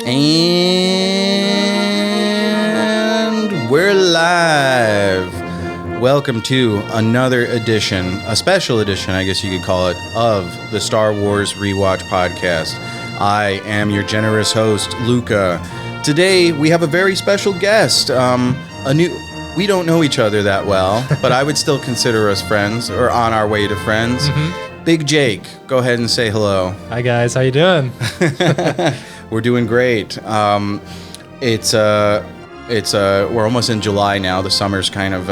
And we're live. Welcome to another edition, a special edition, I guess you could call it, of the Star Wars Rewatch Podcast. I am your generous host, Luca. Today, we have a very special guest. We don't know each other that well, but I would still consider us friends, or on our way to friends. Mm-hmm. Big Jake, go ahead and say hello. Hi guys, how you doing? We're doing great. We're almost in July now. The summer's kind of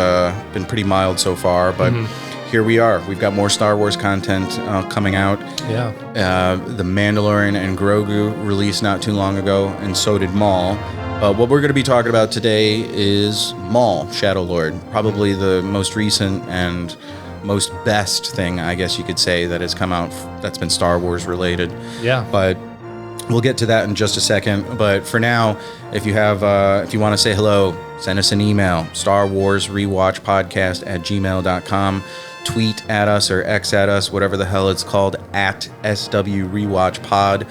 been pretty mild so far, but here we are. We've got more Star Wars content coming out. Yeah. The Mandalorian and Grogu released not too long ago, and so did Maul. What we're going to be talking about today is Maul, Shadow Lord, probably the most recent and most best thing, I guess you could say, that has come out that's been Star Wars related. Yeah. But we'll get to that in just a second. But for now, if you want to say hello, send us an email, starwarsrewatchpodcast@gmail.com. Tweet at us or X at us, whatever the hell it's called, at SW Rewatch Pod.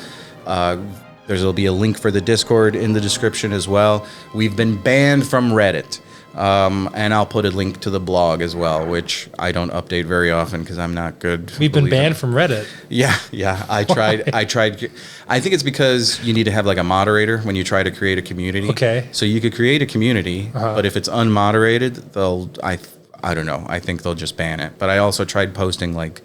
There'll be a link for the Discord in the description as well. We've been banned from Reddit. And I'll put a link to the blog as well, which I don't update very often because I'm not good. We've been banned from Reddit. Yeah. I tried. I think it's because you need to have like a moderator when you try to create a community. Okay. So you could create a community, but if it's unmoderated, I don't know. I think they'll just ban it. But I also tried posting like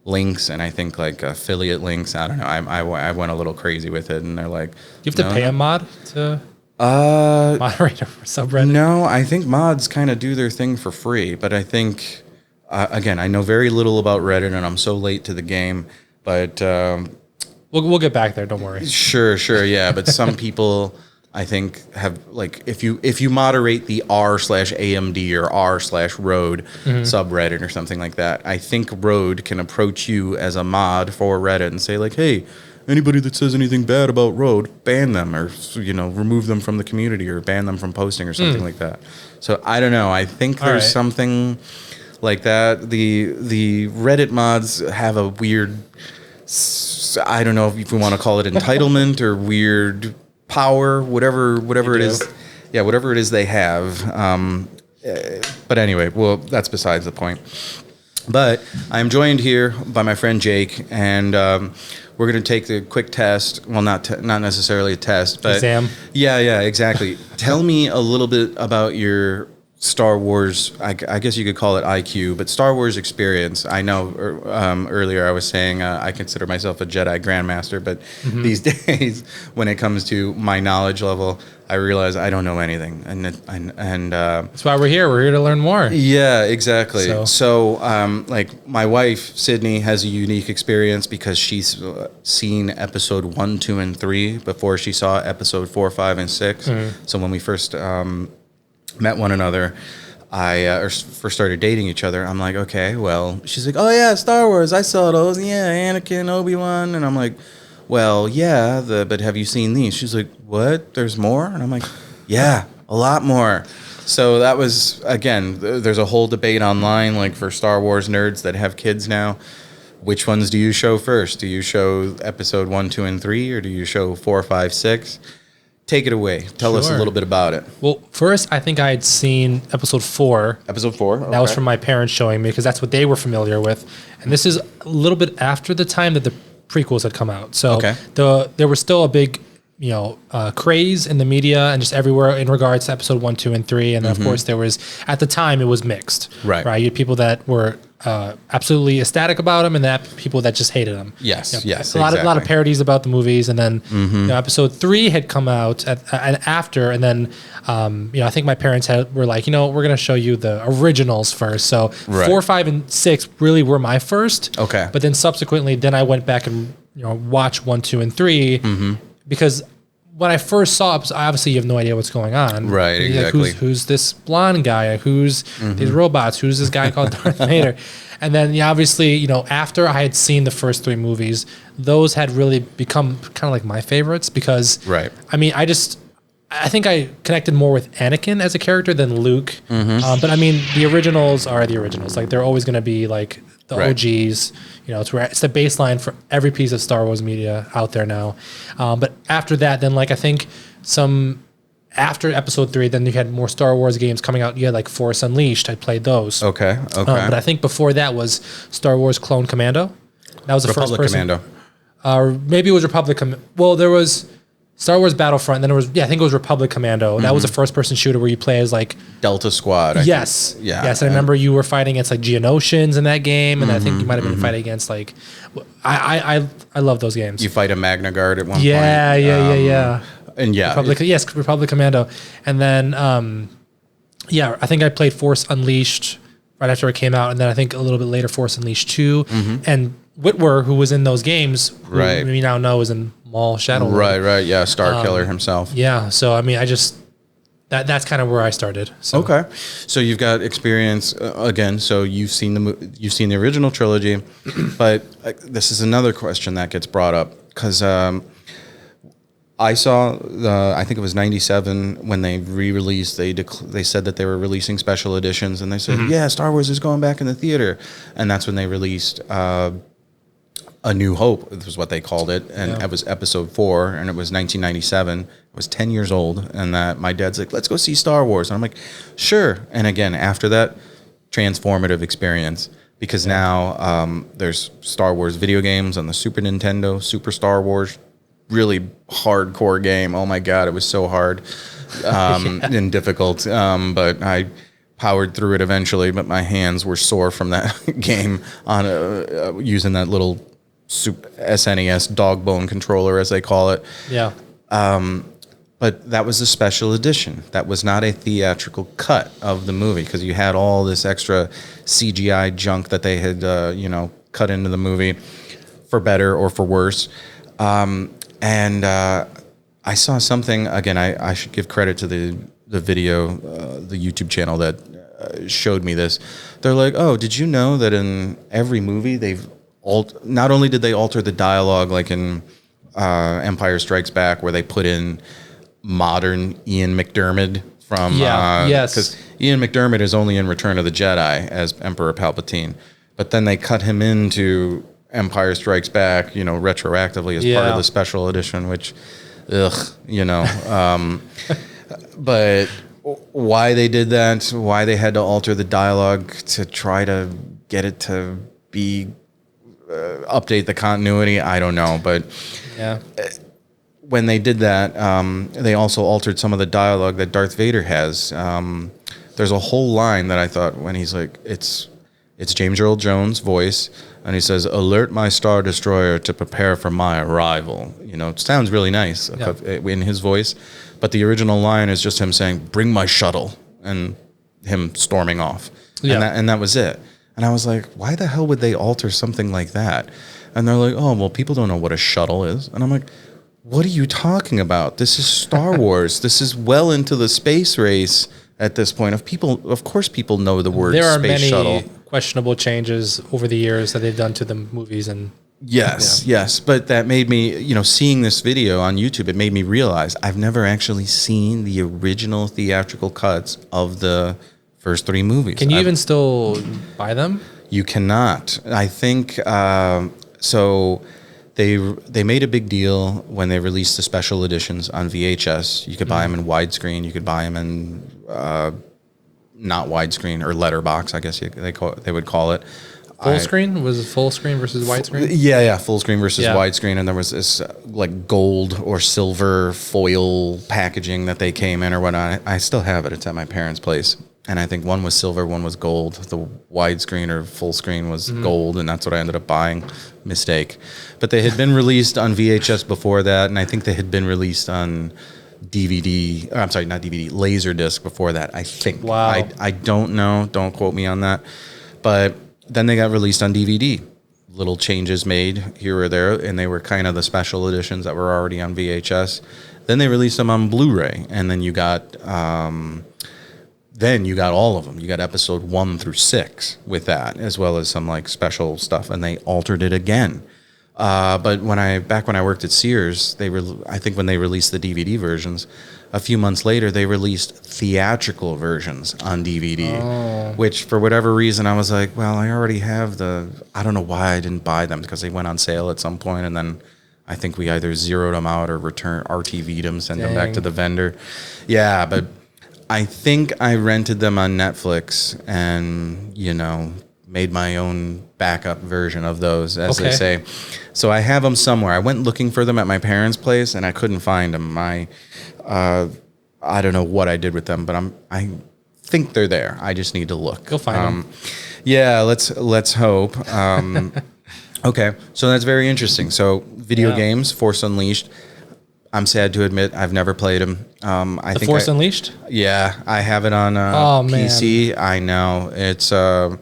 links and I think like affiliate links. I don't know. I went a little crazy with it, and they're like, you have to pay a mod to moderator for subreddit? No, I think mods kind of do their thing for free, but I think, again, I know very little about Reddit, and I'm so late to the game, but... We'll get back there, don't worry. Sure, yeah, but some people, I think, have, like, if you moderate the r/AMD or r/Road subreddit or something like that, I think Road can approach you as a mod for Reddit and say, like, hey, anybody that says anything bad about Road, ban them, or remove them from the community, or ban them from posting, or something like that. So I don't know. I think there's something like that. The Reddit mods have a weird, I don't know if we want to call it entitlement or weird power, whatever it is. Yeah, whatever it is they have. But anyway, well, that's besides the point. But I'm joined here by my friend Jake, and we're going to take the quick test. Well, not necessarily a test, but exam. Yeah, exactly. Tell me a little bit about your Star Wars, I guess you could call it IQ, but Star Wars experience. I know earlier I was saying I consider myself a Jedi Grandmaster, but these days, when it comes to my knowledge level, I realize I don't know anything, and that's why we're here. We're here to learn more. Yeah, exactly. So like my wife Sydney has a unique experience because she's seen episode 1, 2, and 3 before she saw episode 4, 5, and 6. So when we first met one another, or first started dating each other, I'm like, okay, well, she's like, oh yeah, Star Wars, I saw those, yeah, Anakin, Obi-Wan, and I'm like, well, yeah, but have you seen these? She's like, what? There's more? And I'm like, yeah, a lot more. So that was, again, there's a whole debate online, like for Star Wars nerds that have kids now. Which ones do you show first? Do you show episode 1, 2, and 3, or do you show 4, 5, 6? Take it away. Tell us a little bit about it. Well, first, I think I had seen episode 4. Episode 4? Okay. That was from my parents showing me, because that's what they were familiar with. And this is a little bit after the time that the prequels had come out. So there was still a big, craze in the media and just everywhere in regards to episode 1, 2, and 3. And then, of course, there was, at the time, it was mixed. Right. You had people that were absolutely ecstatic about them, and then people that just hated them. Yes, a lot of parodies about the movies, and then episode 3 had come out after, and then I think my parents were like, we're going to show you the originals first. So 4, 5, and 6 really were my first. Okay, but then subsequently, I went back and watched 1, 2, and 3 because when I first saw it, obviously you have no idea what's going on. Right, exactly. Like, who's this blonde guy? Who's these robots? Who's this guy called Darth Vader? And then obviously, after I had seen the first 3 movies, those had really become kind of like my favorites because, I mean, I think I connected more with Anakin as a character than Luke. But I mean, the originals are the originals. Like, they're always going to be like the Right. OGs. It's the baseline for every piece of Star Wars media out there now. But after that, then like I think after episode 3, then you had more Star Wars games coming out. You had like Force Unleashed. I played those. Okay. But I think before that was Star Wars Clone Commando. That was the Republic first person. Commando. Or maybe it was Republic. Well, there was Star Wars Battlefront. Then it was I think it was Republic Commando. That was a first-person shooter where you play as like Delta Squad. yes, Yeah. yes. I remember you were fighting against like Geonosians in that game, and I think you might have been fighting against like I love those games. You fight a Magna Guard at one point. Yeah. And yeah, Republic Commando, and then I think I played Force Unleashed right after it came out, and then I think a little bit later Force Unleashed 2, and Whitwer, who was in those games, who Right. we now know is in Maul Shadow. right. Yeah, Star Killer himself. Yeah, so I mean, that's kind of where I started. So. Okay, so you've got experience again. So you've seen the original trilogy, but this is another question that gets brought up because I saw I think it was 97 when they re-released. They said that they were releasing special editions, and they said, "Yeah, Star Wars is going back in the theater," and that's when they released A New Hope. Was what they called it, and it was Episode 4, and it was 1997. I was 10 years old, and that my dad's like, "Let's go see Star Wars," and I'm like, "Sure." And again, after that, transformative experience. Because now there's Star Wars video games on the Super Nintendo, Super Star Wars, really hardcore game. Oh my God, it was so hard and difficult. But I powered through it eventually, but my hands were sore from that game on using that little SNES dog bone controller, as they call it. Yeah. But that was a special edition. That was not a theatrical cut of the movie because you had all this extra CGI junk that they had, cut into the movie for better or for worse. And I saw something, again, I should give credit to the video, the YouTube channel that showed me this. They're like, oh, did you know that in every movie not only did they alter the dialogue like in Empire Strikes Back where they put in modern Ian McDiarmid from... yes. Because Ian McDiarmid is only in Return of the Jedi as Emperor Palpatine. But then they cut him into Empire Strikes Back, retroactively as part of the special edition, which, but why they did that, why they had to alter the dialogue to try to get it to be update the continuity, I don't know. But when they did that, they also altered some of the dialogue that Darth Vader has. There's a whole line that I thought when he's like, it's James Earl Jones' voice, and he says, "Alert my Star Destroyer to prepare for my arrival." It sounds really nice in his voice, but the original line is just him saying, "Bring my shuttle," and him storming off. And that was it. And I was like, why the hell would they alter something like that? And they're like, oh, well, people don't know what a shuttle is. And I'm like, what are you talking about? This is Star Wars. This is well into the space race at this point. Of course people know the word space shuttle. There are many questionable changes over the years that they've done to the movies. And Yes. But that made me, seeing this video on YouTube, it made me realize I've never actually seen the original theatrical cuts of the first 3 movies. Can you even still buy them? You cannot. I think so. They made a big deal when they released the special editions on VHS. You could buy them in widescreen. You could buy them in not widescreen or letterbox, I guess they would call it. Full screen? Was it full screen versus widescreen? Yeah, full screen versus widescreen. And there was this like gold or silver foil packaging that they came in or whatnot. I still have it. It's at my parents' place. And I think one was silver, one was gold. The widescreen or full screen was gold, and that's what I ended up buying. Mistake. But they had been released on VHS before that, and I think they had been released on DVD. I'm sorry, not DVD, Laserdisc before that, I think. Wow. I don't know. Don't quote me on that. But then they got released on DVD. Little changes made here or there, and they were kind of the special editions that were already on VHS. Then they released them on Blu-ray, and then you got... Then you got all of them. You got episode 1 through 6 with that, as well as some like special stuff, and they altered it again. But back when I worked at Sears, I think when they released the DVD versions, a few months later they released theatrical versions on DVD, which for whatever reason I was like, well, I already have I don't know why I didn't buy them, because they went on sale at some point, and then I think we either zeroed them out or RTV'd them, sent them back to the vendor. Yeah, but I think I rented them on Netflix and, made my own backup version of those, as they say. So I have them somewhere. I went looking for them at my parents' place, and I couldn't find them. I don't know what I did with them, but I think they're there. I just need to look. Go find them. Yeah, let's hope. Okay, so that's very interesting. So video games, Force Unleashed. I'm sad to admit I've never played them. I think Force Unleashed? Yeah, I have it on PC. I know it's a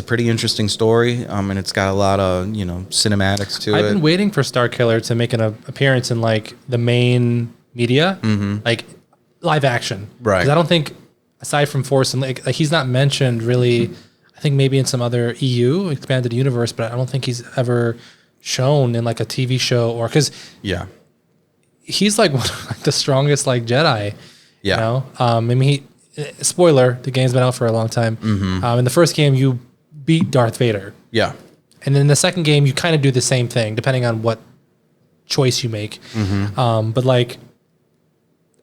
pretty interesting story, and it's got a lot of cinematics to it. I've been waiting for Starkiller to make an appearance in like the main media, like live action. Right. Because I don't think, aside from Force and like he's not mentioned really. I think maybe in some other EU expanded universe, but I don't think he's ever shown in like a TV show or he's like one of like the strongest like Jedi. Yeah. I mean, spoiler, the game's been out for a long time. In the first game, you beat Darth Vader. Yeah. And then the second game, you kind of do the same thing, depending on what choice you make. But like,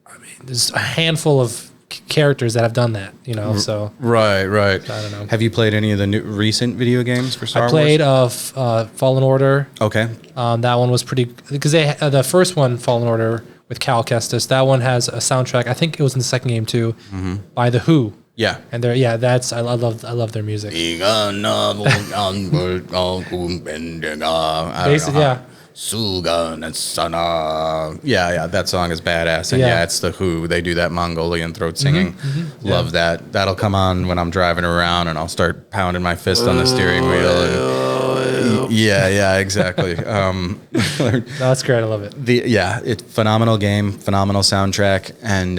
I mean, there's a handful of characters that have done that, so. Right. I don't know. Have you played any of the recent video games for Star Wars? I played Fallen Order. Okay. That one was pretty, because the first one, Fallen Order, with Cal Kestis, that one has a soundtrack. I think it was in the second game too, by The Who. Yeah. And I love their music. Basically, yeah. Yeah, that song is badass. And it's The Who. They do that Mongolian throat singing. Love that. That'll come on when I'm driving around, and I'll start pounding my fist on the steering wheel. And yeah, exactly. That's great. I love it. It's phenomenal game, phenomenal soundtrack, and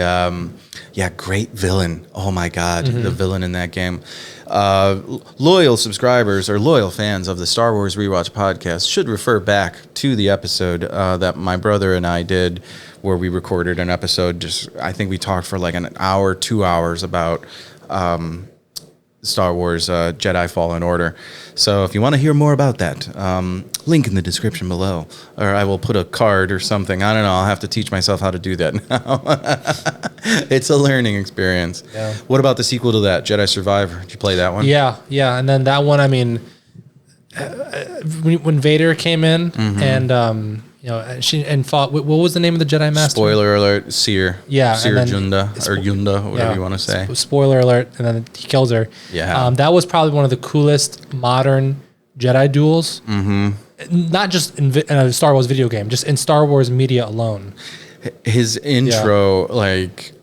great villain. Oh my God, the villain in that game. Loyal subscribers or loyal fans of the Star Wars Rewatch podcast should refer back to the episode that my brother and I did, where we recorded an episode. I think we talked for like an hour, 2 hours about Star Wars Jedi Fallen Order. So if you want to hear more about that, link in the description below, or I will put a card or something. I don't know. I'll have to teach myself how to do that now. It's a learning experience. Yeah. What about the sequel to that, Jedi Survivor? Did you play that one? Yeah. And then that one, I mean, when Vader came in and she fought. What was the name of the Jedi Master? Spoiler alert: Seer. Yeah, Seer Junda or Yunda, whatever you want to say. Spoiler alert, and then he kills her. Yeah. That was probably one of the coolest modern Jedi duels. Not just in a Star Wars video game, just in Star Wars media alone. His intro, like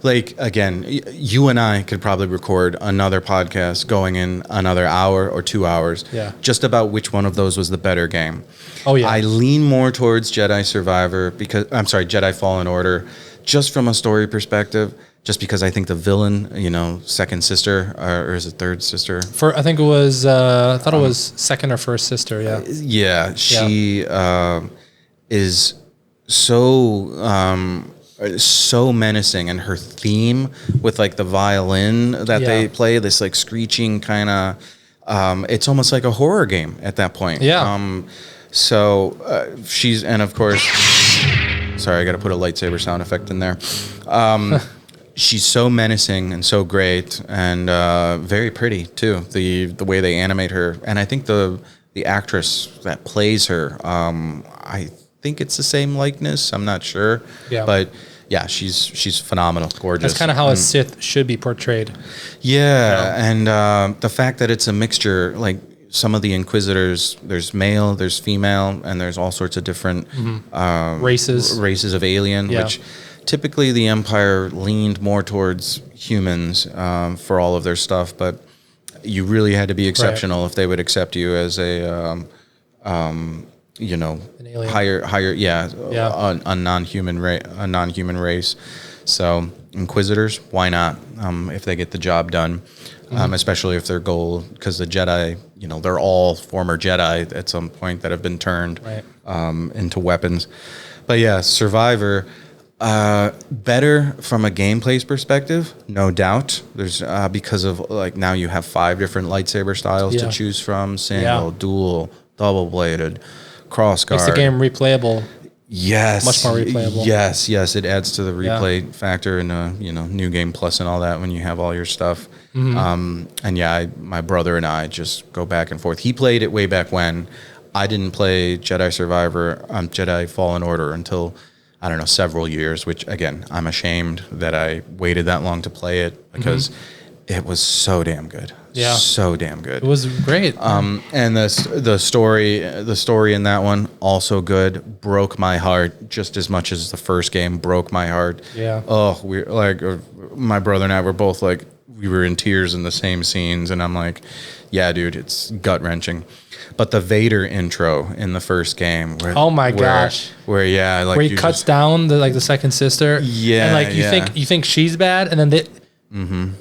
again, you and I could probably record another podcast going in another hour or 2 hours, just about which one of those was the better game. Oh yeah, I lean more towards Jedi Survivor Jedi Fallen Order, just from a story perspective. Just because I think the villain, second sister, or is it third sister? I think it was. I thought it was second or first sister. Yeah. Yeah, she is so menacing, and her theme with like the violin that they play, this like screeching kind of, it's almost like a horror game at that point. Yeah. She's, and of course, sorry, I got to put a lightsaber sound effect in there. She's so menacing and so great, and very pretty too. The way they animate her, and I think the actress that plays her, I think it's the same likeness. I'm not sure. Yeah. But yeah, she's phenomenal, gorgeous. That's kind of how a Sith should be portrayed. Yeah, and the fact that it's a mixture, like some of the Inquisitors, there's male, there's female, and there's all sorts of different races of alien, which typically the Empire leaned more towards humans for all of their stuff, but you really had to be exceptional if they would accept you as a higher, a non-human race. So Inquisitors, why not? If they get the job done. especially if their goal, because the Jedi, they're all former Jedi at some point that have been turned into weapons. But yeah, Survivor, better from a gameplay perspective, no doubt. There's because of now you have 5 different lightsaber styles to choose from: single, dual, double-bladed, crossguard. Makes the game replayable. Yes. Much more replayable. Yes. It adds to the replay factor and New Game Plus and all that when you have all your stuff. And my brother and I just go back and forth. He played it way back when. I didn't play Jedi Survivor, Jedi Fallen Order until, I don't know, several years, which again, I'm ashamed that I waited that long to play it because it was so damn good. Yeah. So damn good. It was great. And the story in that one also good. Broke my heart just as much as the first game broke my heart. Yeah. Oh, we my brother and I were both we were in tears in the same scenes, and I'm like, yeah, dude, it's gut wrenching. But the Vader intro in the first game, gosh, where he cuts down the second sister, and you think she's bad, and then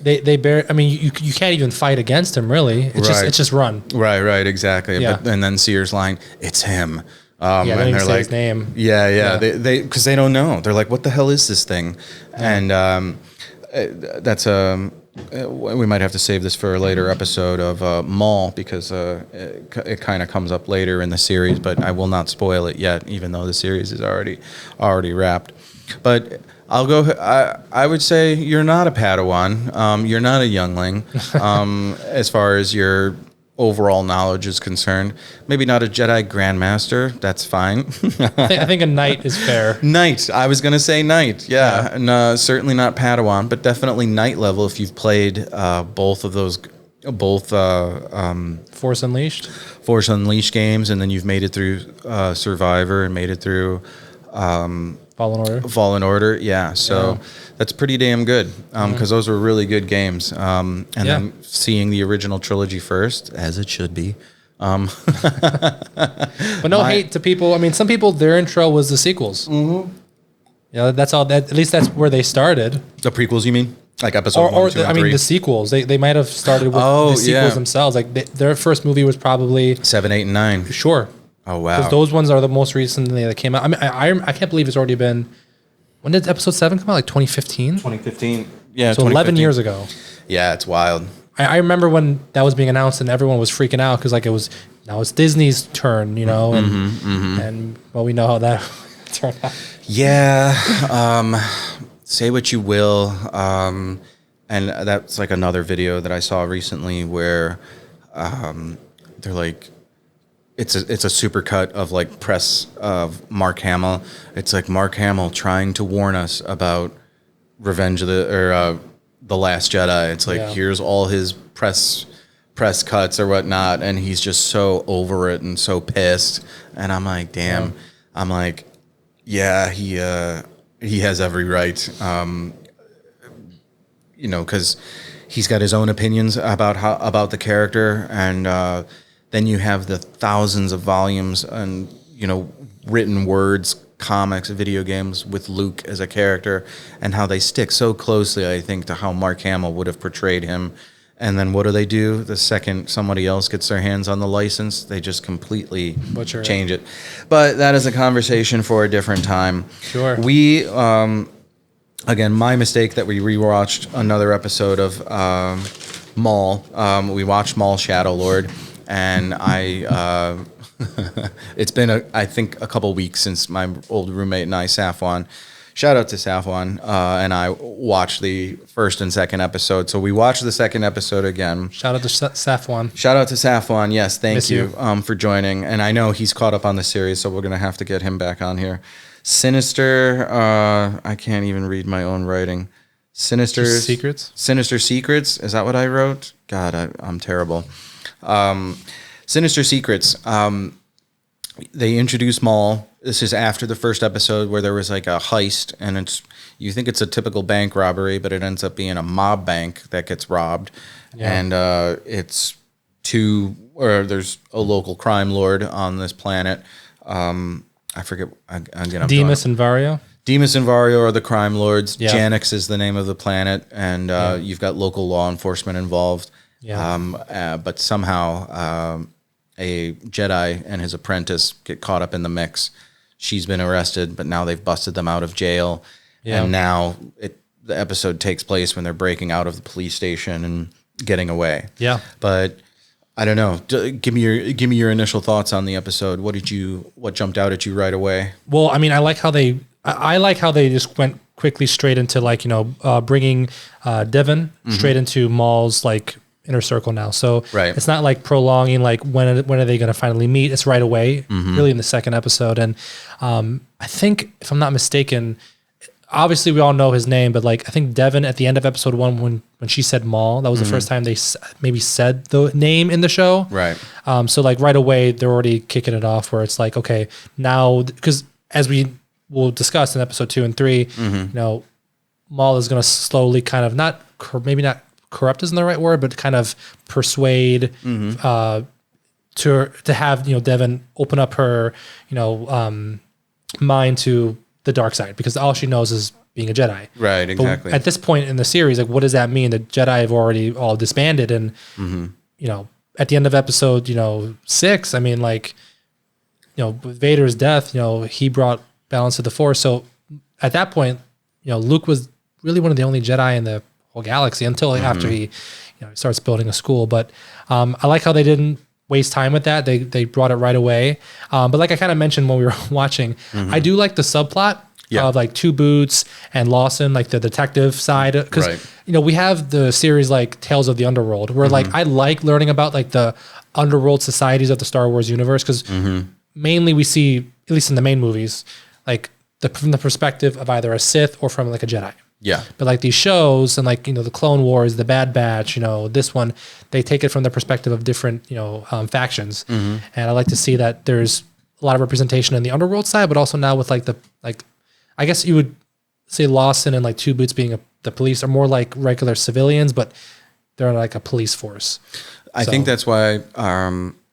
they bear. I mean, you can't even fight against him really. It's just run. Right, exactly. Yeah. And then Seer's line, "It's him." And they're like, his name. Yeah. They because they don't know. They're like, "What the hell is this thing?" And that's we might have to save this for a later episode of Maul because it kind of comes up later in the series, but I will not spoil it yet, even though the series is already wrapped. But I'll go. I would say you're not a Padawan. You're not a youngling, as far as your overall knowledge is concerned. Maybe not a Jedi Grandmaster. That's fine. I think a knight is fair. Knight. I was gonna say knight. Yeah. And certainly not Padawan, but definitely knight level if you've played both of those. Force Unleashed games, and then you've made it through Survivor and made it through Fallen Order, yeah. So that's pretty damn good because those were really good games. Then seeing the original trilogy first, as it should be. But no hate to people. I mean, some people, their intro was the sequels. Mm-hmm. That's all. At least that's where they started. The prequels, you mean? Like episode 1, 2, and 3? The sequels. They might have started with the sequels themselves. Their first movie was probably 7, 8, and 9. Sure. Oh wow! Because those ones are the most recent that came out. I mean, I can't believe it's already been. When did episode 7 come out? 2015. 2015. Yeah. So 11 years ago. Yeah, it's wild. I remember when that was being announced and everyone was freaking out because now it's Disney's turn, and we know how that turned out. Yeah. Say what you will, and that's another video that I saw recently where they're like. It's a supercut of press of Mark Hamill. It's Mark Hamill trying to warn us about The Last Jedi. It's here's all his press cuts or whatnot, and he's just so over it and so pissed. And I'm like, damn. Yeah. I'm like, yeah, he has every right. Because he's got his own opinions about the character and. Then you have the thousands of volumes and, written words, comics, video games with Luke as a character and how they stick so closely, I think, to how Mark Hamill would have portrayed him. And then what do? The second somebody else gets their hands on the license, they just completely change it. But that is a conversation for a different time. Sure. We, again, my mistake that we rewatched another episode of Maul. We watched Maul Shadow Lord. And it's been, I think, a couple weeks since my old roommate and I, Safwan, shout out to Safwan, and I watched the first and second episode. So we watched the second episode again. Shout out to Safwan. Shout out to Safwan. Yes, thank you for joining. And I know he's caught up on the series, so we're going to have to get him back on here. Sinister, I can't even read my own writing. Sinister Secrets? Sinister Secrets, is that what I wrote? God, I'm terrible. Sinister Secrets. They introduce Maul. This is after the first episode where there was a heist, and you think it's a typical bank robbery, but it ends up being a mob bank that gets robbed, and there's a local crime lord on this planet. I forget. Demas and Vario. Demas and Vario are the crime lords. Yeah. Janix is the name of the planet, and you've got local law enforcement involved. Yeah. But somehow a Jedi and his apprentice get caught up in the mix. She's been arrested, but now they've busted them out of jail. Yeah. And now the episode takes place when they're breaking out of the police station and getting away. Yeah. But I don't know. Give me your initial thoughts on the episode. What jumped out at you right away? Well, I mean, I like how they just went quickly straight into bringing Devin straight into Maul's inner circle now. So it's not like prolonging when are they going to finally meet? It's right away, really in the second episode. And I think, if I'm not mistaken, obviously we all know his name, but I think Devin at the end of episode 1, when she said Maul, that was the first time they maybe said the name in the show. Right. So right away they're already kicking it off where it's okay, now, because as we will discuss in episode 2 and 3, Maul is going to slowly kind of maybe not corrupt isn't the right word, but kind of persuade to have Devin open up her mind to the dark side, because all she knows is being a Jedi. Right, exactly. But at this point in the series, what does that mean? The Jedi have already all disbanded, and at the end of episode 6, I mean, with Vader's death, he brought balance to the Force. So at that point, Luke was really one of the only Jedi in the whole galaxy until after he starts building a school. But I like how they didn't waste time with that. They brought it right away. But like I kind of mentioned when we were watching, I do like the subplot of Two Boots and Lawson, the detective side. Because, we have the series Tales of the Underworld, where I like learning about the underworld societies of the Star Wars universe. Because mainly we see, at least in the main movies, from the perspective of either a Sith or from a Jedi. Yeah. But these shows and the Clone Wars, the Bad Batch, this one, they take it from the perspective of different, factions. And I like to see that there's a lot of representation in the underworld side, but also now with I guess you would say Lawson and Two Boots being the police are more like regular civilians, but they're a police force. I think that's why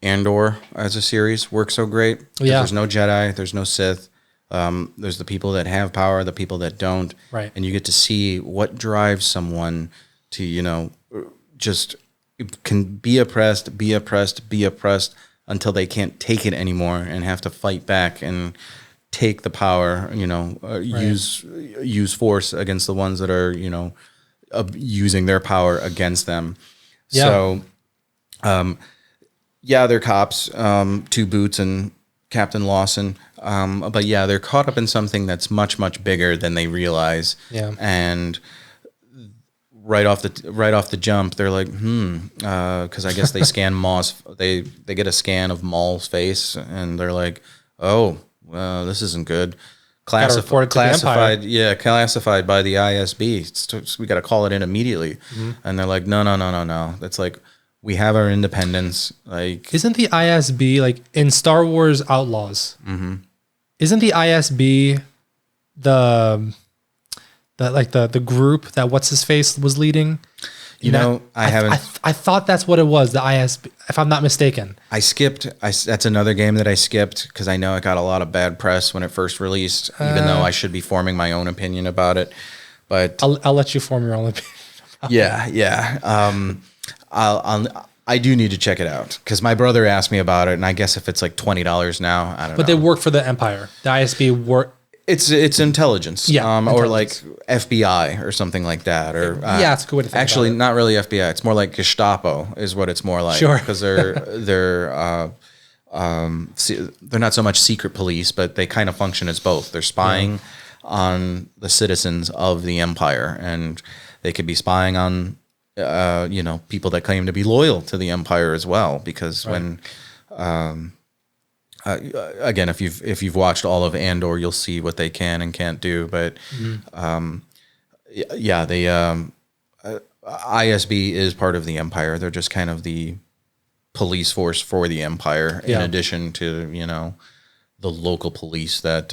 Andor as a series works so great. Yeah. There's no Jedi, there's no Sith. There's the people that have power, the people that don't. Right. And you get to see what drives someone to, just can be oppressed until they can't take it anymore and have to fight back and take the power, use force against the ones that are, using their power against them. Yeah. So, they're cops, Two Boots and Captain Lawson. But they're caught up in something that's much, much bigger than they realize. Yeah. And right off the jump, they're because I guess they scan Maul's, they get a scan of Maul's face, and they're oh, well, this isn't good. Classified by the ISB. We got to call it in immediately. And they're no. That's we have our independence. Isn't the ISB in Star Wars Outlaws? Isn't the ISB the group that what's his face was leading? I thought that's what it was. The ISB, if I'm not mistaken. That's another game that I skipped because I know it got a lot of bad press when it first released, even though I should be forming my own opinion about it. But I'll let you form your own opinion. Yeah. I do need to check it out because my brother asked me about it, and I guess if it's $20 now, I don't know. But they work for the Empire. The ISB work. It's intelligence, intelligence. Or FBI or something like that, or it's a good way to think actually about it. Not really FBI. It's more like Gestapo is what it's more like. Sure, because they're not so much secret police, but they kind of function as both. They're spying on the citizens of the Empire, and they could be spying on people that claim to be loyal to the Empire as well, because when again, if you've watched all of Andor, you'll see what they can and can't do. But the ISB is part of the Empire. They're just kind of the police force for the Empire, in addition to the local police that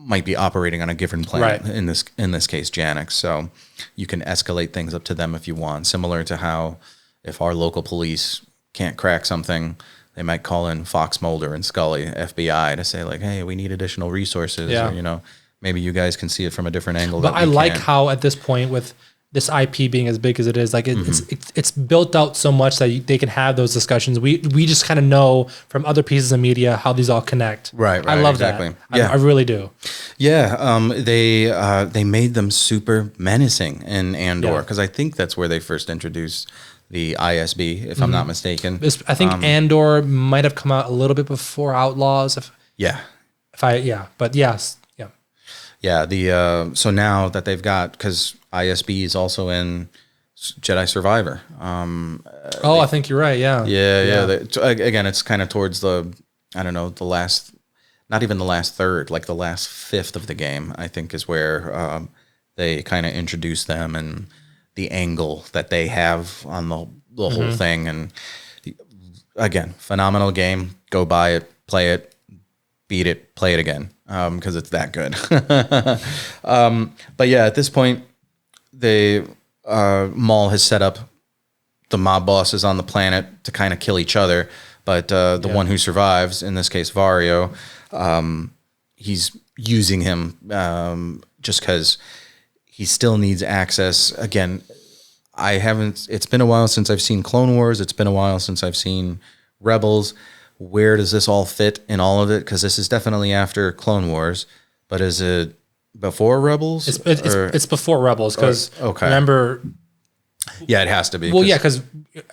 might be operating on a given planet. In this case, Janix. So you can escalate things up to them if you want. Similar to how if our local police can't crack something, they might call in Fox Mulder and Scully, FBI, to say hey, we need additional resources. Or, maybe you guys can see it from a different angle. But I like how at this point with this IP being as big as it is, like it's built out so much that they can have those discussions. We just kind of know from other pieces of media how these all connect. Right. I love exactly. that. Yeah. I really do. Yeah. They made them super menacing in Andor because I think that's where they first introduced the ISB, if I'm not mistaken. I think Andor might have come out a little bit before Outlaws. But yes. Yeah. Yeah. So now that they've got, because ISB is also in Jedi Survivor. I think you're right. Yeah. Yeah. Again, it's kind of towards the last, not even the last third, like the last fifth of the game, I think is where they kind of introduce them and the angle that they have on the whole thing. And again, phenomenal game. Go buy it, play it, beat it, play it again, because it's that good. But yeah, at this point, Maul has set up the mob bosses on the planet to kind of kill each other. But the one who survives, in this case, Vario, he's using him just because he still needs access. Again, it's been a while since I've seen Clone Wars. It's been a while since I've seen Rebels. Where does this all fit in all of it? Because this is definitely after Clone Wars, but is it before Rebels? It's before Rebels, because remember... Yeah, it has to be. Well, yeah, because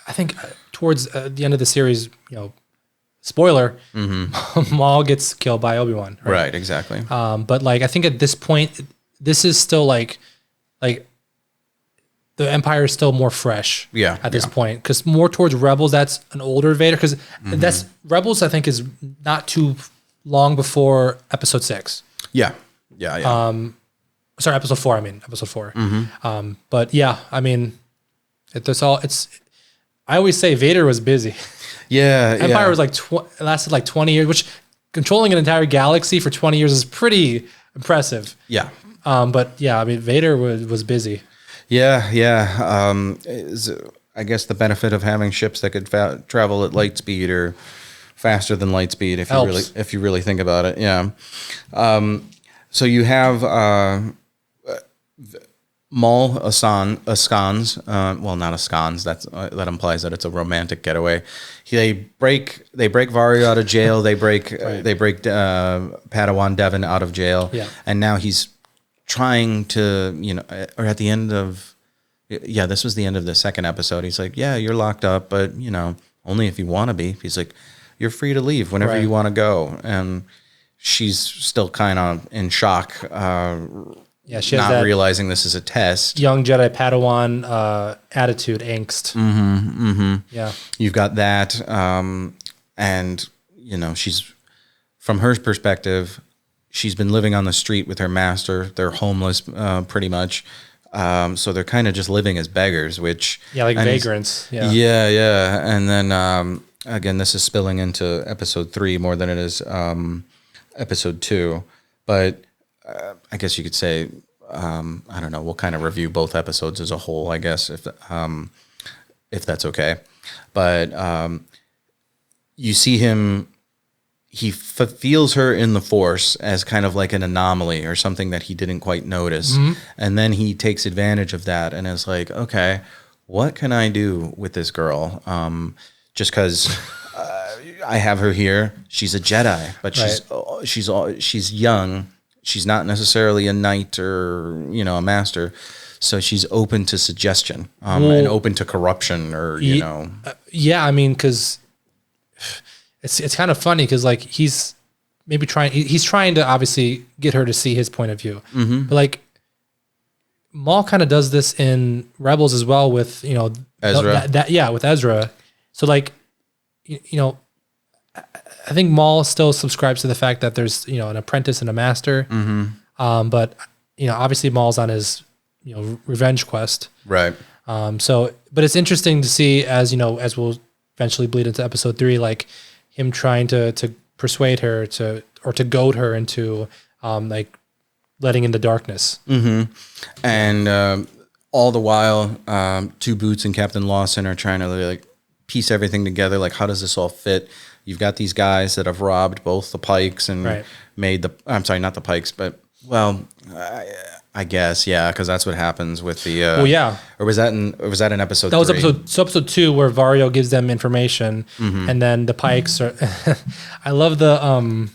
I think towards the end of the series, spoiler, Maul gets killed by Obi-Wan. Right, exactly. But like, I think at this point, this is still like the Empire is still more fresh. Yeah. At this point, because more towards Rebels, that's an older Vader. Because that's Rebels, I think, is not too long before Episode 6. Yeah. Sorry, Episode 4. I mean, Episode 4. But yeah, I mean, I always say Vader was busy. Yeah. Empire was lasted like 20 years, which controlling an entire galaxy for 20 years is pretty impressive. Yeah. But yeah, I mean, Vader was busy. Yeah. I guess the benefit of having ships that could travel at light speed or faster than light speed, if you really think about it. Yeah. So you have Maul Askans. Well, not Askans. That implies that it's a romantic getaway. They break Vario out of jail. They break Padawan Devin out of jail. Yeah. And now he's trying to, or at the end of, this was the end of the second episode. He's like, yeah, you're locked up, but only if you want to be. He's like, you're free to leave whenever you want to go. And she's still kind of in shock. She has not realizing this is a test. Young Jedi Padawan attitude, angst. Yeah. You've got that. And, she's, from her perspective, she's been living on the street with her master. They're homeless, pretty much. So they're kind of just living as beggars, which... Yeah, like vagrants. Yeah. Yeah. And then, again, this is spilling into Episode 3 more than it is Episode 2. But I guess you could say, I don't know, we'll kind of review both episodes as a whole, I guess, if that's okay. But you see him... He feels her in the Force as kind of like an anomaly or something that he didn't quite notice. And then he takes advantage of that and is like, okay, what can I do with this girl? Just because I have her here. She's a Jedi, but she's young. She's not necessarily a knight or, a master. So she's open to suggestion and open to corruption or, Yeah, I mean, because... It's kind of funny because like he's trying to obviously get her to see his point of view, but like Maul kind of does this in Rebels as well with Ezra. With Ezra. So like I think Maul still subscribes to the fact that there's an apprentice and a master, but obviously Maul's on his revenge quest, right? But it's interesting to see as we'll eventually bleed into Episode 3, like him trying to persuade her to goad her into like letting in the darkness. And all the while, Two Boots and Captain Lawson are trying to like piece everything together. Like, how does this all fit? You've got these guys that have robbed both the Pikes and made I'm sorry, not the Pikes, but Well, I guess yeah, because that's what happens with the. Well, yeah. Or was that in episode? That was 3? episode 2 where Vario gives them information, and then the Pikes are. I love the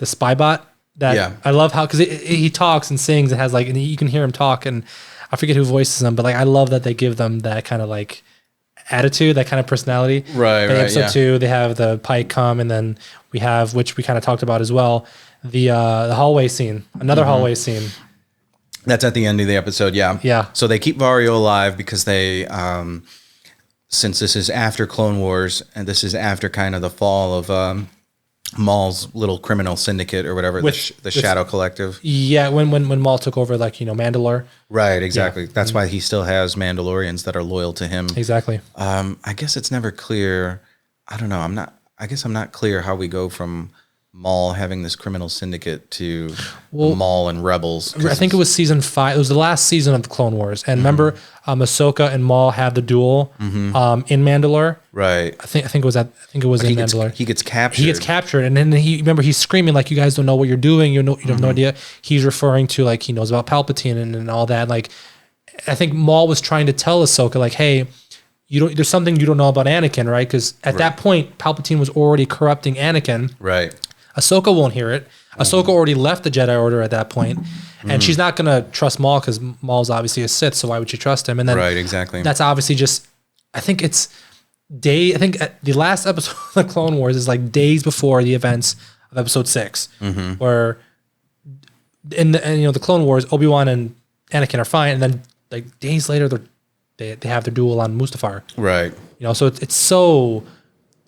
spy bot. I love how because he talks and sings and has like and you can hear him talk and I forget who voices him, but like I love that they give them that kind of like attitude, that kind of personality. Right. In episode 2, they have the Pike come, and then we have, which we kind of talked about as well, the hallway scene, another hallway scene. That's at the end of the episode, yeah. Yeah. So they keep Vario alive because they, since this is after Clone Wars, and this is after kind of the fall of Maul's little criminal syndicate or whatever, the Shadow Collective. Yeah, when Maul took over, like, Mandalore. Right, exactly. Yeah. That's why he still has Mandalorians that are loyal to him. Exactly. I guess it's never clear. I don't know. I guess I'm not clear how we go from Maul having this criminal syndicate to Maul and Rebels. I think it was season 5. It was the last season of the Clone Wars. And remember, Ahsoka and Maul had the duel in Mandalore. Right. I think it was in Mandalore. He gets captured. And then he's screaming like, "You guys don't know what you're doing. You have no idea." He's referring to like he knows about Palpatine and all that. Like, I think Maul was trying to tell Ahsoka like, "Hey, there's something you don't know about Anakin, right?" Because at that point, Palpatine was already corrupting Anakin. Right. Ahsoka won't hear it. Ahsoka already left the Jedi Order at that point, and she's not gonna trust Maul because Maul's obviously a Sith. So why would she trust him? And then right, exactly. That's obviously just. I think the last episode of the Clone Wars is like days before the events of Episode 6, where in the Clone Wars, Obi-Wan and Anakin are fine, and then like days later they have their duel on Mustafar. Right. So it's so.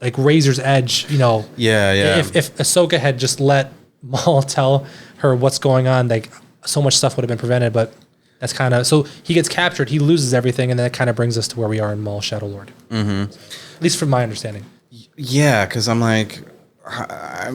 Like razor's edge, Yeah. If Ahsoka had just let Maul tell her what's going on, like so much stuff would have been prevented. But that's kind of so he gets captured, he loses everything, and then it kind of brings us to where we are in Maul Shadow Lord. At least from my understanding. Yeah, because I'm like,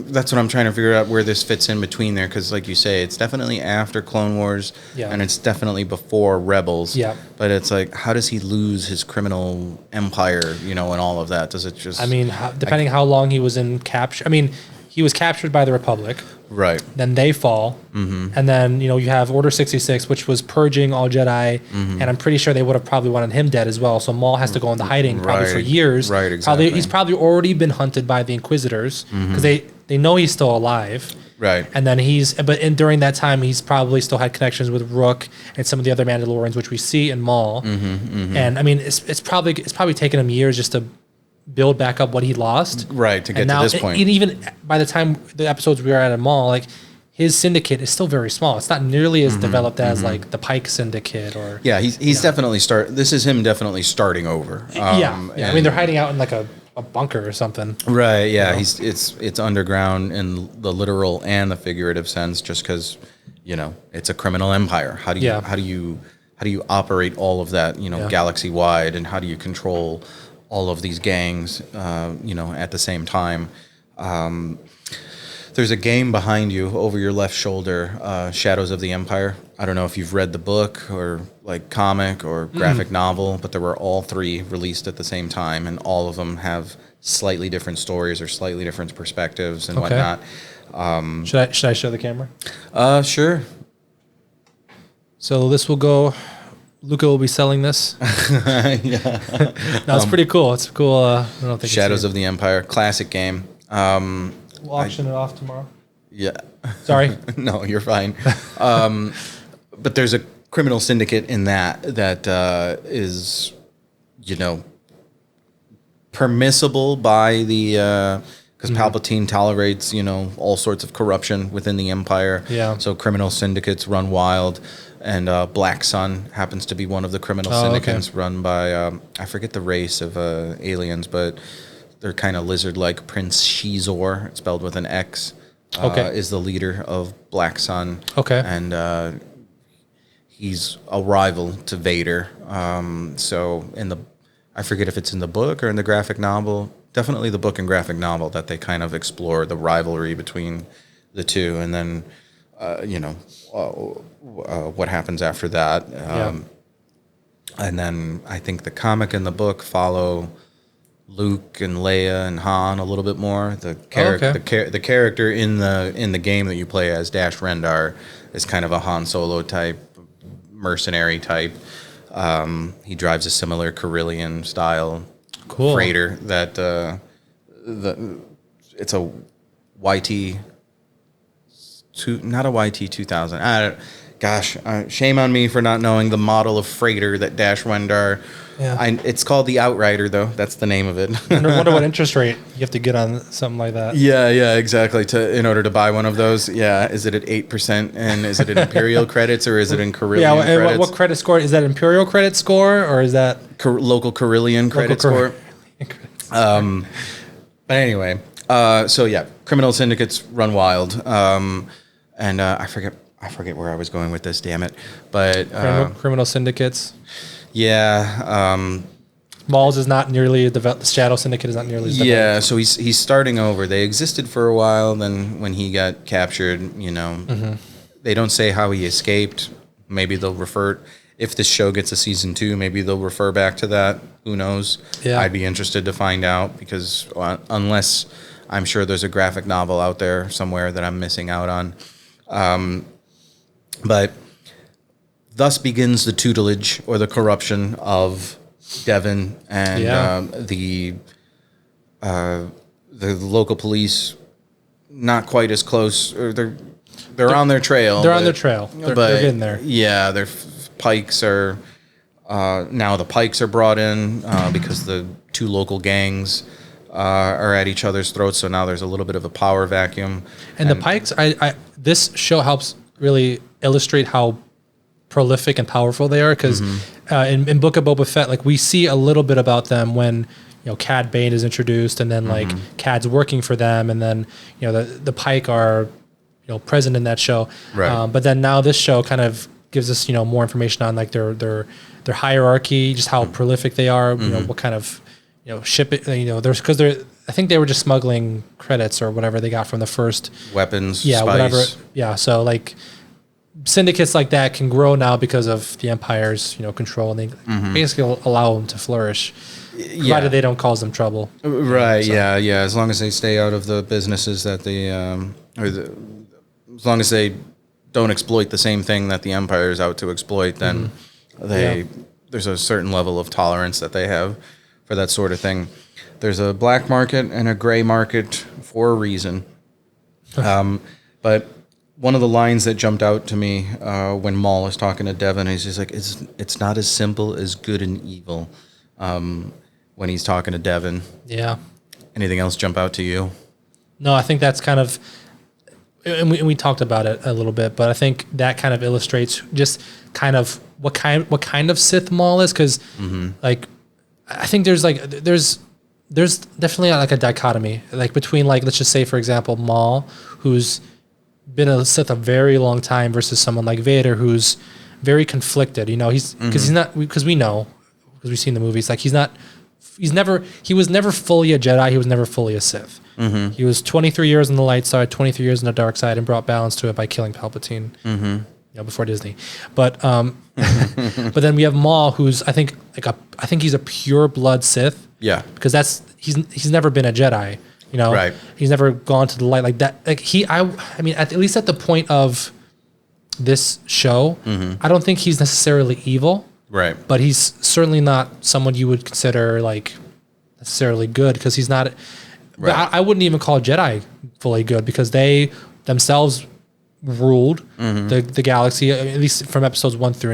that's what I'm trying to figure out where this fits in between there. Because like you say, it's definitely after Clone Wars, and it's definitely before Rebels. Yeah. But it's like, how does he lose his criminal empire? And all of that. Does it just? I mean, depending how long he was in capture. I mean, he was captured by the Republic. Right. Then they fall, and then you have Order 66, which was purging all Jedi, and I'm pretty sure they would have probably wanted him dead as well. So Maul has to go into hiding probably for years. Right, exactly. He's probably already been hunted by the Inquisitors because they know he's still alive. Right. And then during that time, he's probably still had connections with Rook and some of the other Mandalorians, which we see in Maul. And I mean, it's probably taken him years just to build back up what he lost. Right, to get to this point. Even by the time the episodes we were at Maul, like his syndicate is still very small. It's not nearly as developed as like the Pike syndicate or. Yeah, he's definitely this is him definitely starting over. I mean, they're hiding out in like a bunker or something. Right, yeah. It's underground in the literal and the figurative sense, just because, it's a criminal empire. How do you operate all of that, galaxy wide, and how do you control all of these gangs, at the same time? There's a game behind you over your left shoulder, Shadows of the Empire. I don't know if you've read the book or like comic or graphic novel, but there were all 3 released at the same time, and all of them have slightly different stories or slightly different perspectives and whatnot. Should I show the camera? Sure. So this will go. Luca will be selling this. Yeah. No, it's pretty cool. It's cool. I don't think Shadows of the Empire, classic game. We'll auction it off tomorrow. Yeah. Sorry. No, you're fine. But there's a criminal syndicate in that is, permissible by the because Palpatine tolerates, all sorts of corruption within the Empire. Yeah. So criminal syndicates run wild. And Black Sun happens to be one of the criminal syndicates run by, I forget the race of aliens, but they're kind of lizard-like. Prince Shizor, spelled with an X, is the leader of Black Sun. Okay. And he's a rival to Vader. So I forget if it's in the book or in the graphic novel, definitely the book and graphic novel, that they kind of explore the rivalry between the two. And then, what happens after that. And then I think the comic and the book follow Luke and Leia and Han a little bit more. The character in the game that you play as, Dash Rendar, is kind of a Han Solo type, mercenary type. He drives a similar Carillion style freighter that it's a YT, not a YT 2000. Shame on me for not knowing the model of freighter that Dash Rendar. Yeah. It's called the Outrider, though. That's the name of it. I wonder what interest rate you have to get on something like that. Yeah, exactly. In order to buy one of those, is it at 8%, and is it in Imperial credits or is it in Carillion credits? What credit score is that? Imperial credit score or is that local Carillion credit score? But anyway, criminal syndicates run wild, and I forget where I was going with this. Damn it! But criminal syndicates. Yeah. Maul's is not nearly developed. The Shadow Syndicate is not nearly as developed. Yeah, so he's starting over. They existed for a while. Then when he got captured, they don't say how he escaped. Maybe they'll refer. If this show gets a season 2, maybe they'll refer back to that. Who knows? Yeah. I'd be interested to find out because unless I'm sure there's a graphic novel out there somewhere that I'm missing out on. But thus begins the tutelage or the corruption of Devon and the local police. Not quite as close. Or they're on their trail. They're on their trail. They're getting there. Yeah, their pikes are now the pikes are brought in because the two local gangs are at each other's throats. So now there's a little bit of a power vacuum. And the pikes, this show helps really illustrate how prolific and powerful they are because in Book of Boba Fett, like we see a little bit about them when Cad Bane is introduced, and then like Cad's working for them, and then the Pike are present in that show. Right. But then now this show kind of gives us more information on like their hierarchy, just how prolific they are. What kind of ship it. There's because I think they were just smuggling credits or whatever they got from the first weapons. Yeah, spice. whatever. Yeah, so like. Syndicates like that can grow now because of the Empire's, control, and they basically allow them to flourish, provided they don't cause them trouble. Right? So. Yeah. As long as they stay out of the businesses that as long as they don't exploit the same thing that the Empire is out to exploit, then there's a certain level of tolerance that they have for that sort of thing. There's a black market and a gray market for a reason, but. One of the lines that jumped out to me when Maul is talking to Devon, he's just like, it's not as simple as good and evil when he's talking to Devon. Yeah. Anything else jump out to you? No, I think that's kind of, and we talked about it a little bit, but I think that kind of illustrates just kind of what kind of Sith Maul is, because like I think there's definitely like a dichotomy like between like, let's just say for example Maul, who's been a Sith a very long time, versus someone like Vader who's very conflicted. He's because we know, because we've seen the movies, like he was never fully a Jedi, he was never fully a Sith. He was 23 years on the light side, 23 years on the dark side, and brought balance to it by killing Palpatine. Before Disney, but but then we have Maul, who's I think he's a pure blood Sith. Yeah, because he's never been a Jedi. Right. He's never gone to the light like that. Like I mean, at least at the point of this show, I don't think he's necessarily evil. Right. But he's certainly not someone you would consider like necessarily good, because he's not. Right. I wouldn't even call Jedi fully good, because they themselves ruled the galaxy, at least from episodes 1, 2,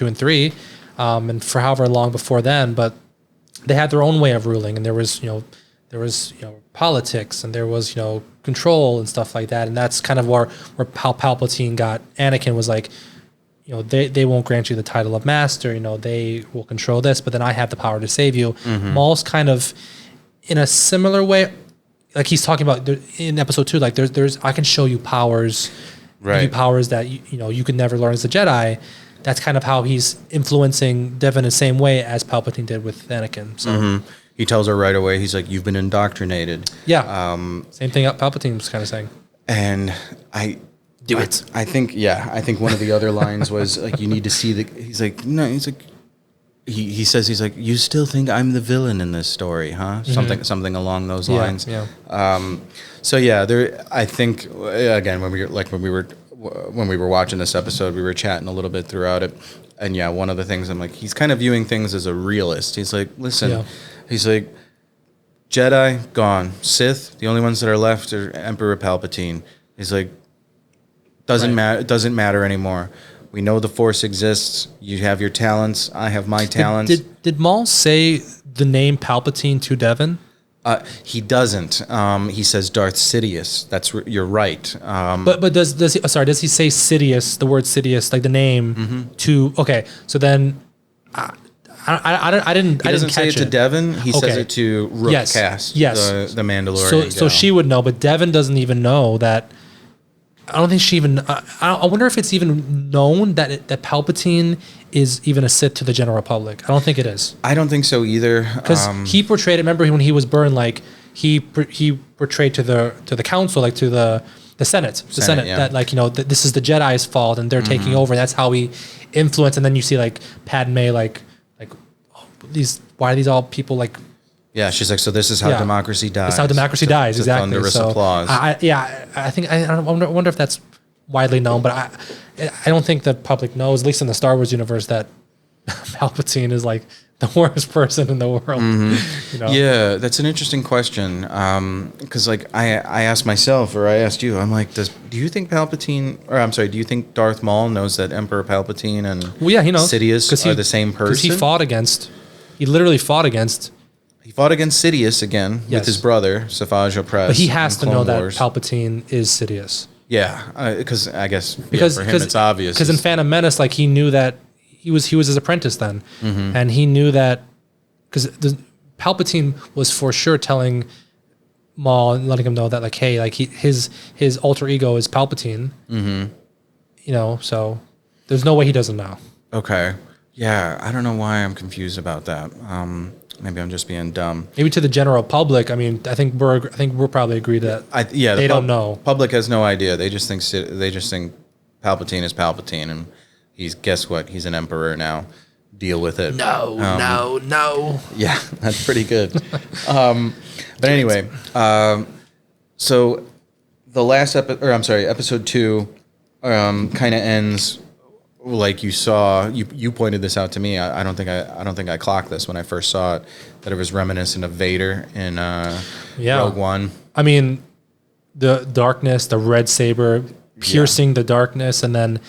and 3, and for however long before then. But they had their own way of ruling, and there was politics, and there was control and stuff like that, and that's kind of where how Palpatine got Anakin, was like, they won't grant you the title of master, they will control this, but then I have the power to save you. Maul's kind of in a similar way, like he's talking about in episode 2, like there's I can show you powers, new powers that you could never learn as a Jedi. That's kind of how he's influencing Devon the same way as Palpatine did with Anakin. So. He tells her right away, he's like, you've been indoctrinated. Yeah. Same thing Palpatine was kind of saying. And I think one of the other lines was like, you need to see he's like, no, he's like, he says, he's like, you still think I'm the villain in this story, huh? Something along those lines. Yeah. So yeah, I think again when we were watching this episode, we were chatting a little bit throughout it, and yeah, one of the things I'm like, he's kind of viewing things as a realist. He's like, listen, he's like, Jedi gone, Sith, the only ones that are left are Emperor Palpatine. He's like, doesn't matter anymore. We know the Force exists. You have your talents. I have my talents. Did Maul say the name Palpatine to Devin? He doesn't. He says Darth Sidious. You're right. But does he say Sidious? The word Sidious, like the name to? Okay, so then I didn't. He doesn't say it to Devin. He says Okay. it to Rook Cast. Yes. The Mandalorian. So she would know, but Devin doesn't even know that. I don't think she even. I wonder if it's even known that Palpatine is even a Sith to the general public. I don't think it is. I don't think so either. Because he portrayed it. Remember when he was burned, like he portrayed to the council, like to the Senate, yeah. that like that this is the Jedi's fault and they're taking over. That's how he influenced. And then you see like Padme, like oh, why are these all people like. Yeah, she's like, so this is how democracy dies. That's how democracy dies, exactly. Thunderous so applause. I think I wonder if that's widely known, but I don't think the public knows, at least in the Star Wars universe, that Palpatine is like the worst person in the world. Yeah, that's an interesting question. Because like I asked myself, or I asked you, I'm like, do you think do you think Darth Maul knows that Emperor Palpatine and he knows Sidious are the same person? Because he literally fought against. He fought against Sidious again with his brother, Savage Opress. But he has to know that Wars. Palpatine is Sidious. Yeah, because I guess for him it's obvious. Because in Phantom Menace, like he knew that he was his apprentice then, and he knew that because Palpatine was for sure telling Maul and letting him know that like, hey, like his alter ego is Palpatine. So there's no way he doesn't know. Okay. Yeah, I don't know why I'm confused about that. Maybe I'm just being dumb. Maybe to the general public, I mean, I think we're probably agreed that they don't know. Public has no idea. They just think Palpatine is Palpatine, and guess what? He's an emperor now. Deal with it. No. Yeah, that's pretty good. But anyway, so the last episode 2, kind of ends. Like you saw, you pointed this out to me. I don't think I clocked this when I first saw it, that it was reminiscent of Vader in Rogue One. I mean, the darkness, the red saber piercing the darkness, and then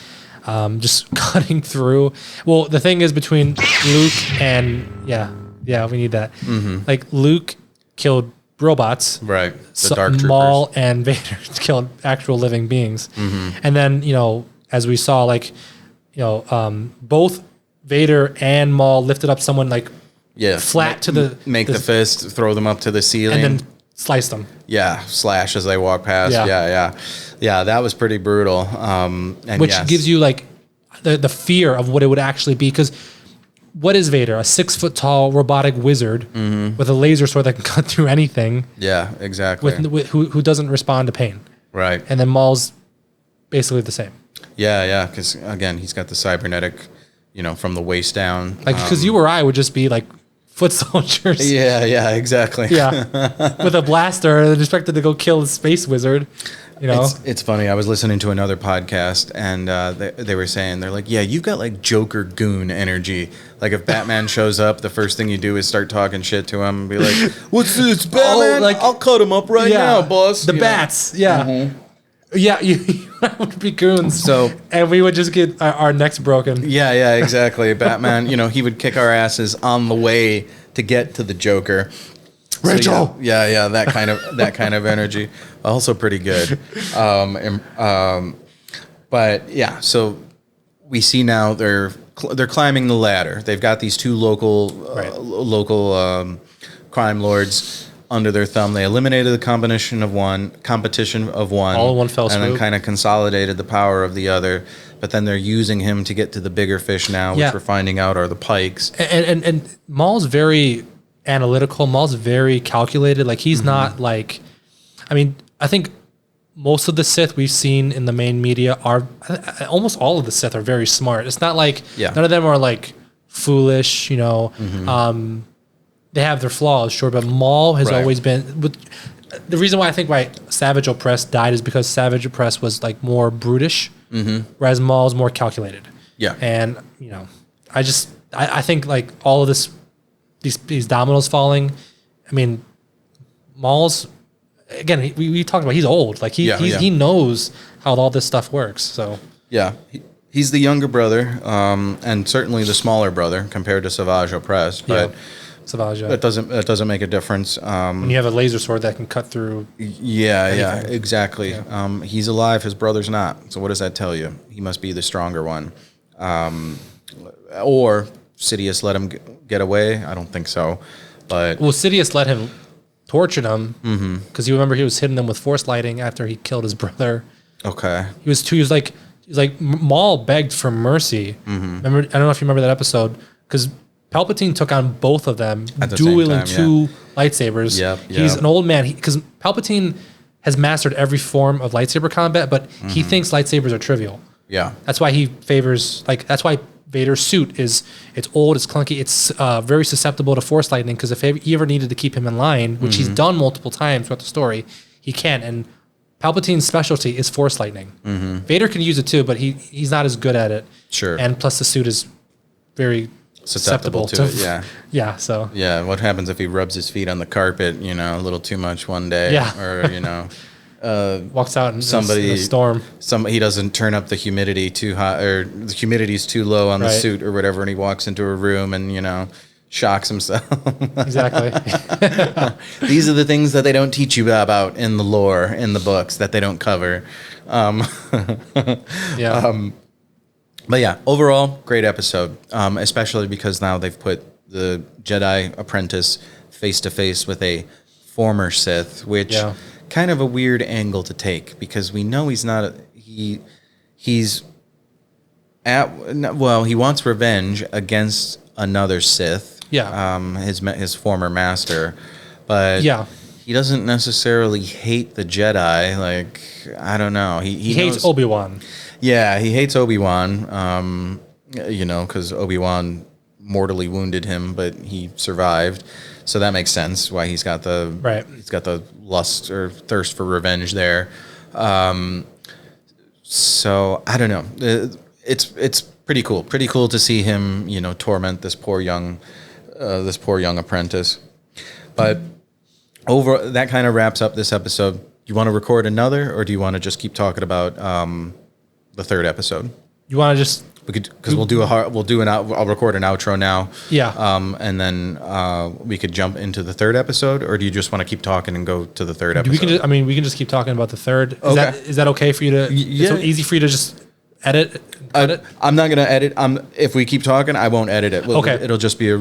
just cutting through. Well, the thing is between Luke and we need that. Like Luke killed robots, right? The Dark Troopers. Maul and Vader killed actual living beings, and then as we saw, like. Both Vader and Maul lifted up someone like flat to the the fist, throw them up to the ceiling, and then slice them. Yeah, slash as they walk past. Yeah. That was pretty brutal. And which gives you like the fear of what it would actually be, because what is Vader? A 6 foot tall robotic wizard with a laser sword that can cut through anything. Yeah, exactly. Who doesn't respond to pain. Right. And then Maul's basically the same. Yeah, because again, he's got the cybernetic, from the waist down. Like, because you or I would just be like foot soldiers. Yeah, exactly. Yeah, with a blaster and expected to go kill the space wizard. It's funny. I was listening to another podcast, and they were saying, they're like, yeah, you've got like Joker goon energy. Like if Batman shows up, the first thing you do is start talking shit to him and be like, "What's this, Batman? I'll cut him up right now, boss." The bats, Yeah, you would be goons. And we would just get our necks broken. Yeah, exactly. Batman, he would kick our asses on the way to get to the Joker. Rachel. So yeah, that kind of energy. Also pretty good. But yeah, so we see now they're climbing the ladder. They've got these two local crime lords under their thumb. They eliminated the competition of one, all in one fell swoop, and then kind of consolidated the power of the other. But then they're using him to get to the bigger fish now, which we're finding out are the Pikes. And Maul's very analytical. Maul's very calculated. Like he's not like, I mean, I think most of the Sith we've seen in the main media are almost all of the Sith are very smart. It's not like none of them are like foolish, you know. They have their flaws, sure, but Maul has always been. The reason why I think Savage Opress died is because Savage Opress was like more brutish, whereas Maul's more calculated. Yeah, and you know, I think like all of these dominoes falling. I mean, Maul's again. We talked about he's old. Like he knows how all this stuff works. So yeah. He's the younger brother, and certainly the smaller brother compared to Savage Opress, but. Yeah. Savage. That doesn't make a difference. When you have a laser sword that can cut through. Yeah, exactly. Yeah. He's alive. His brother's not. So what does that tell you? He must be the stronger one. Or Sidious let him get away. I don't think so. But Sidious let him torture them because you remember he was hitting them with force lighting after he killed his brother. Okay. He was like Maul begged for mercy. Remember? I don't know if you remember that episode because Palpatine took on both of them, dueling two lightsabers. He's an old man because Palpatine has mastered every form of lightsaber combat, but he thinks lightsabers are trivial. Yeah, that's why he favors that's why Vader's suit it's old, it's clunky, it's very susceptible to force lightning. Because if he ever needed to keep him in line, which he's done multiple times throughout the story, he can. And Palpatine's specialty is force lightning. Vader can use it too, but he's not as good at it. Sure. And plus, the suit is very susceptible to it. Yeah. So. Yeah. What happens if he rubs his feet on the carpet? You know, a little too much one day. Yeah. Or you know, walks out in a storm. He doesn't turn up the humidity too high, or the humidity's too low on the suit or whatever, and he walks into a room and shocks himself. Exactly. These are the things that they don't teach you about in the lore, in the books, that they don't cover. But yeah, overall, great episode, especially because now they've put the Jedi apprentice face to face with a former Sith, which kind of a weird angle to take because we know he's not he wants revenge against another Sith, his former master, but he doesn't necessarily hate the Jedi. Like, I don't know, he hates Obi-Wan. Yeah, he hates Obi-Wan, because Obi-Wan mortally wounded him, but he survived. So that makes sense why he's got the lust or thirst for revenge there. So I don't know. It's pretty cool. Pretty cool to see him, torment this poor young apprentice. But over that kind of wraps up this episode. Do you want to record another, or do you want to just keep talking about the third episode? You want to just because I'll record an outro now. Yeah. And then we could jump into the third episode, or do you just want to keep talking and go to the third episode? We can just keep talking about the third. Is that okay for you to? Yeah. It's easy for you to just edit. I'm not gonna edit. If we keep talking, I won't edit it. Okay. It'll just be a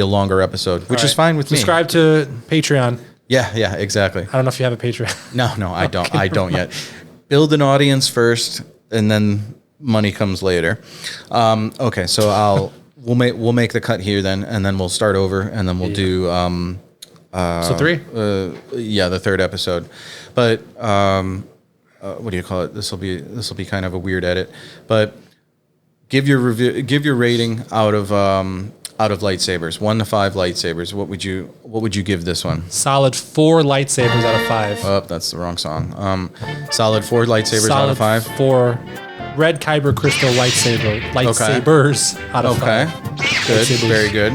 longer episode, which is fine with me. Subscribe to Patreon. Yeah, exactly. I don't know if you have a Patreon. No, I don't. I don't yet. Build an audience first, and then money comes later. Okay, so we'll make the cut here then, and then we'll start over, and then we'll do so 3. The third episode. But what do you call it? This will be kind of a weird edit, but give your rating out of lightsabers, 1 to 5 lightsabers. What would you give this one? Solid 4 lightsabers out of 5. Oh, that's the wrong song. Solid 4 lightsabers out of 5. 4 red kyber crystal lightsabers out of 5. Okay, good, very good.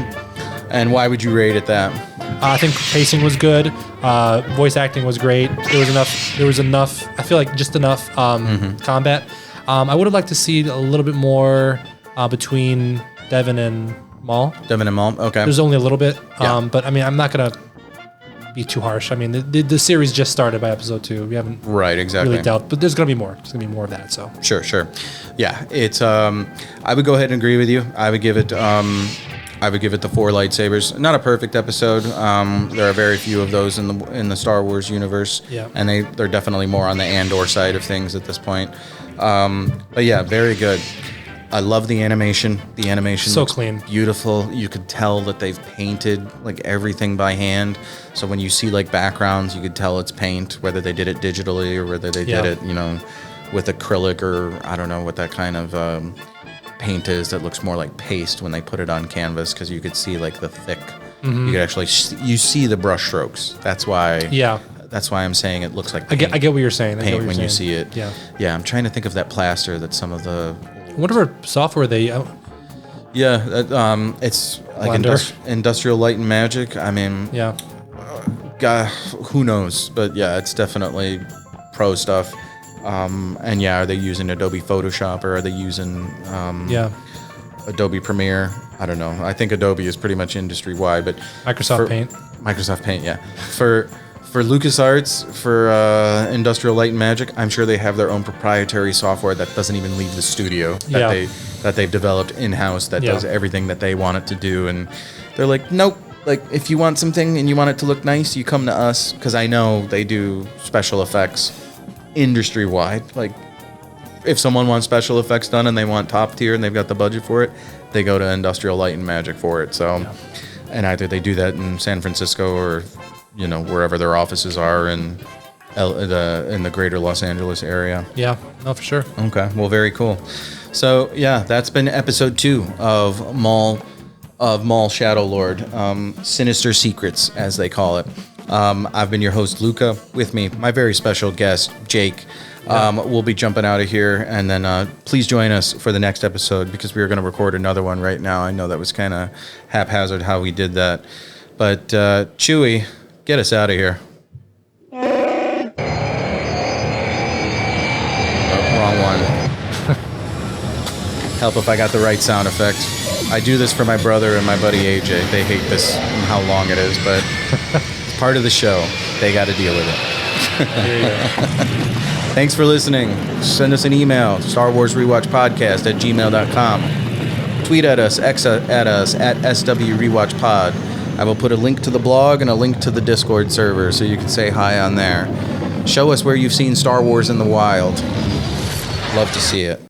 And why would you rate it that? I think pacing was good. Voice acting was great. There was enough. I feel like just enough combat. I would have liked to see a little bit more between Devin and Maul. Okay. There's only a little bit. But I mean, I'm not gonna be too harsh. I mean, the series just started by episode 2. We haven't really dealt, but there's gonna be more. There's gonna be more of that. So sure. Yeah, it's. I would go ahead and agree with you. I would give it the 4 lightsabers. Not a perfect episode. There are very few of those in the Star Wars universe. Yeah. And they're definitely more on the Andor side of things at this point. But yeah, very good. I love the animation. The animation so looks clean, beautiful. You could tell that they've painted like everything by hand. So when you see like backgrounds, you could tell it's paint, whether they did it digitally or whether they did it, with acrylic, or I don't know what that kind of paint is that looks more like paste when they put it on canvas, because you could see like the thick. You could actually you see the brush strokes. That's why. Yeah. That's why I'm saying it looks like paint. I get what you're saying. Paint when you see it. Yeah. Yeah, I'm trying to think of that plaster that some of the. Whatever software they. Yeah, it's like Industrial Light and Magic. I mean. Yeah. God, who knows? But yeah, it's definitely pro stuff. And yeah, are they using Adobe Photoshop, or are they using Adobe Premiere? I don't know. I think Adobe is pretty much industry wide, but Microsoft Paint, yeah. For LucasArts, for Industrial Light and Magic, I'm sure they have their own proprietary software that doesn't even leave the studio that they've developed in-house that does everything that they want it to do. And they're like, nope. Like, if you want something and you want it to look nice, you come to us, because I know they do special effects industry-wide. Like, if someone wants special effects done and they want top tier and they've got the budget for it, they go to Industrial Light and Magic for it. So, and either they do that in San Francisco or, you know, wherever their offices are in the greater Los Angeles area. Yeah, no, for sure. Okay, well, very cool. So, yeah, that's been episode 2 of Maul Shadow Lord, Sinister Secrets, as they call it. I've been your host, Luca. With me, my very special guest, Jake. We'll be jumping out of here, and then please join us for the next episode, because we are going to record another one right now. I know that was kind of haphazard how we did that. But Chewie, get us out of here. Wrong one. Help if I got the right sound effect. I do this for my brother and my buddy AJ. They hate this and how long it is, but it's part of the show. They got to deal with it. There you go. Thanks for listening. Send us an email, StarWarsRewatchPodcast@gmail.com. Tweet at us, X at us, at SWRewatchPod. I will put a link to the blog and a link to the Discord server so you can say hi on there. Show us where you've seen Star Wars in the wild. Love to see it.